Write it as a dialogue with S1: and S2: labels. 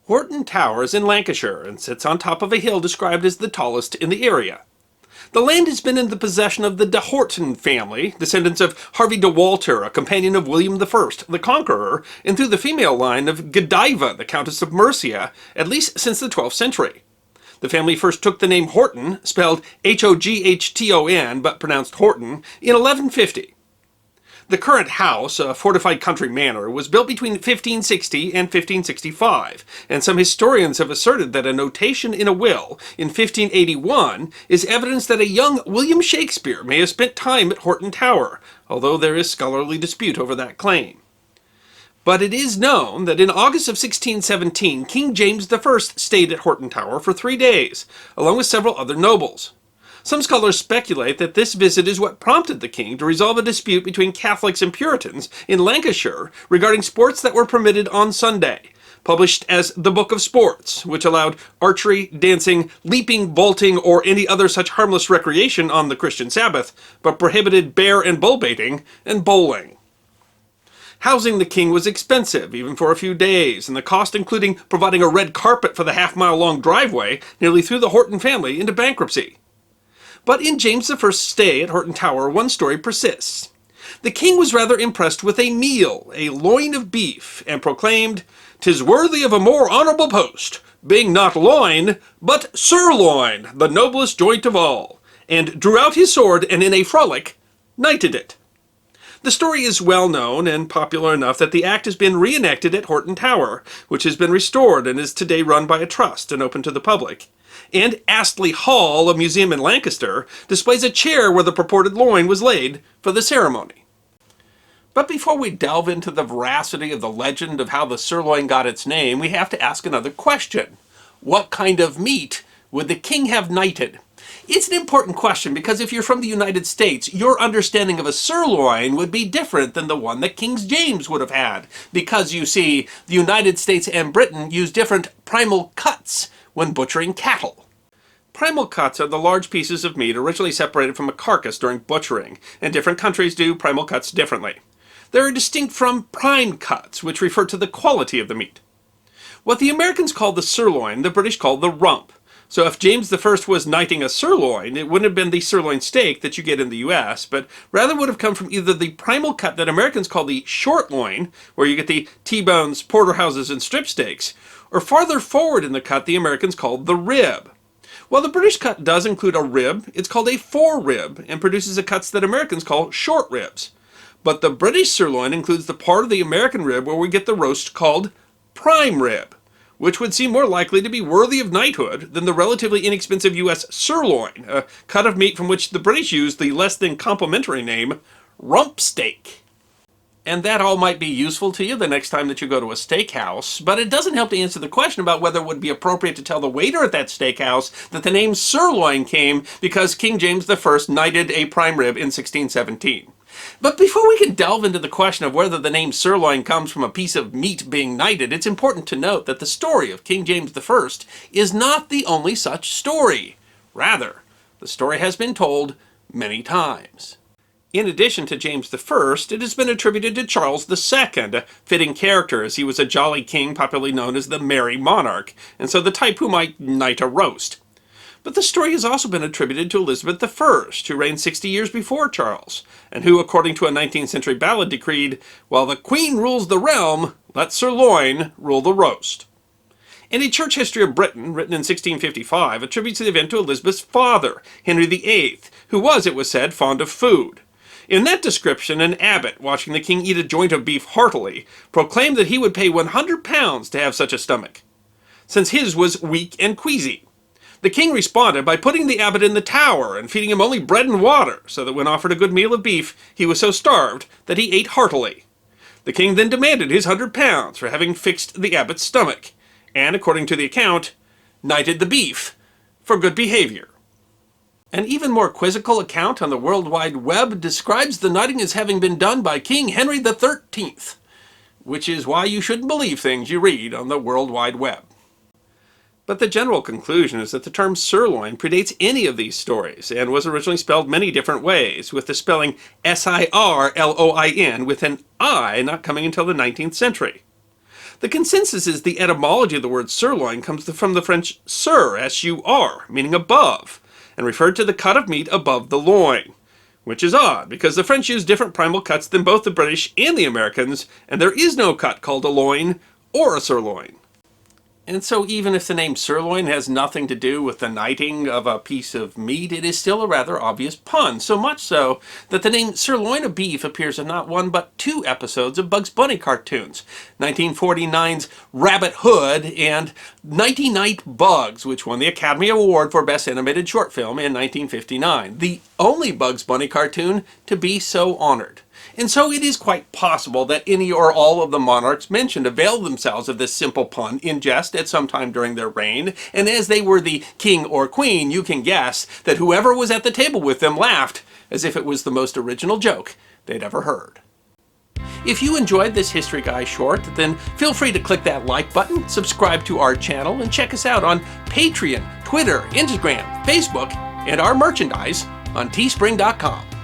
S1: Horton Tower is in Lancashire and sits on top of a hill described as the tallest in the area. The land has been in the possession of the de Horton family, descendants of Harvey de Walter, a companion of William I, the Conqueror, and through the female line of Godiva, the Countess of Mercia, at least since the 12th century. The family first took the name Horton, spelled Hoghton but pronounced Horton, in 1150. The current house, a fortified country manor, was built between 1560 and 1565, and some historians have asserted that a notation in a will in 1581 is evidence that a young William Shakespeare may have spent time at Horton Tower, although there is scholarly dispute over that claim. But it is known that in August of 1617, King James I stayed at Horton Tower for 3 days, along with several other nobles. Some scholars speculate that this visit is what prompted the king to resolve a dispute between Catholics and Puritans in Lancashire regarding sports that were permitted on Sunday, published as the Book of Sports, which allowed archery, dancing, leaping, vaulting, or any other such harmless recreation on the Christian Sabbath, but prohibited bear and bull baiting and bowling. Housing the king was expensive, even for a few days, and the cost including providing a red carpet for the half-mile-long driveway nearly threw the Horton family into bankruptcy. But in James I's stay at Horton Tower, one story persists. The king was rather impressed with a meal, a loin of beef, and proclaimed, "'Tis worthy of a more honourable post, being not loin, but sirloin, the noblest joint of all," and drew out his sword and in a frolic knighted it. The story is well known and popular enough that the act has been reenacted at Horton Tower, which has been restored and is today run by a trust and open to the public. And Astley Hall, a museum in Lancaster, displays a chair where the purported loin was laid for the ceremony. But before we delve into the veracity of the legend of how the sirloin got its name, we have to ask another question. What kind of meat would the king have knighted? It's an important question because if you're from the United States, your understanding of a sirloin would be different than the one that King James would have had. Because, you see, the United States and Britain use different primal cuts when butchering cattle. Primal cuts are the large pieces of meat originally separated from a carcass during butchering, and different countries do primal cuts differently. They are distinct from prime cuts, which refer to the quality of the meat. What the Americans call the sirloin, the British call the rump. So if James I was knighting a sirloin, it wouldn't have been the sirloin steak that you get in the US, but rather would have come from either the primal cut that Americans call the short loin, where you get the T-bones, porterhouses, and strip steaks, or farther forward in the cut the Americans called the rib. While the British cut does include a rib, it's called a forerib and produces the cuts that Americans call short ribs. But the British sirloin includes the part of the American rib where we get the roast called prime rib, which would seem more likely to be worthy of knighthood than the relatively inexpensive US sirloin, a cut of meat from which the British used the less than complimentary name rump steak. And that all might be useful to you the next time that you go to a steakhouse, but it doesn't help to answer the question about whether it would be appropriate to tell the waiter at that steakhouse that the name sirloin came because King James I knighted a prime rib in 1617. But before we can delve into the question of whether the name sirloin comes from a piece of meat being knighted, it's important to note that the story of King James I is not the only such story. Rather, the story has been told many times. In addition to James I, it has been attributed to Charles II, a fitting character as he was a jolly king popularly known as the Merry Monarch, and so the type who might knight a roast. But the story has also been attributed to Elizabeth I, who reigned 60 years before Charles, and who, according to a 19th century ballad, decreed, "While the queen rules the realm, let sirloin rule the roast." And a church history of Britain, written in 1655, attributes the event to Elizabeth's father, Henry VIII, who was, it was said, fond of food. In that description, an abbot, watching the king eat a joint of beef heartily, proclaimed that he would pay £100 to have such a stomach, since his was weak and queasy. The king responded by putting the abbot in the tower and feeding him only bread and water, so that when offered a good meal of beef, he was so starved that he ate heartily. The king then demanded his £100 for having fixed the abbot's stomach, and, according to the account, knighted the beef for good behavior. An even more quizzical account on the World Wide Web describes the knighting as having been done by King Henry XIII, which is why you shouldn't believe things you read on the World Wide Web. But the general conclusion is that the term sirloin predates any of these stories and was originally spelled many different ways, with the spelling S-I-R-L-O-I-N with an I not coming until the 19th century. The consensus is the etymology of the word sirloin comes from the French sur, S-U-R, meaning above, and referred to the cut of meat above the loin. Which is odd, because the French use different primal cuts than both the British and the Americans, and there is no cut called a loin or a sirloin. And so even if the name sirloin has nothing to do with the knighting of a piece of meat, it is still a rather obvious pun, so much so that the name Loin of Beef appears in not one but two episodes of Bugs Bunny cartoons, 1949's Rabbit Hood and Nighty Night Bugs, which won the Academy Award for Best Animated Short Film in 1959, the only Bugs Bunny cartoon to be so honored. And so it is quite possible that any or all of the monarchs mentioned availed themselves of this simple pun in jest at some time during their reign, and as they were the king or queen, you can guess that whoever was at the table with them laughed as if it was the most original joke they'd ever heard. If you enjoyed this History Guy short, then feel free to click that like button, subscribe to our channel, and check us out on Patreon, Twitter, Instagram, Facebook, and our merchandise on teespring.com.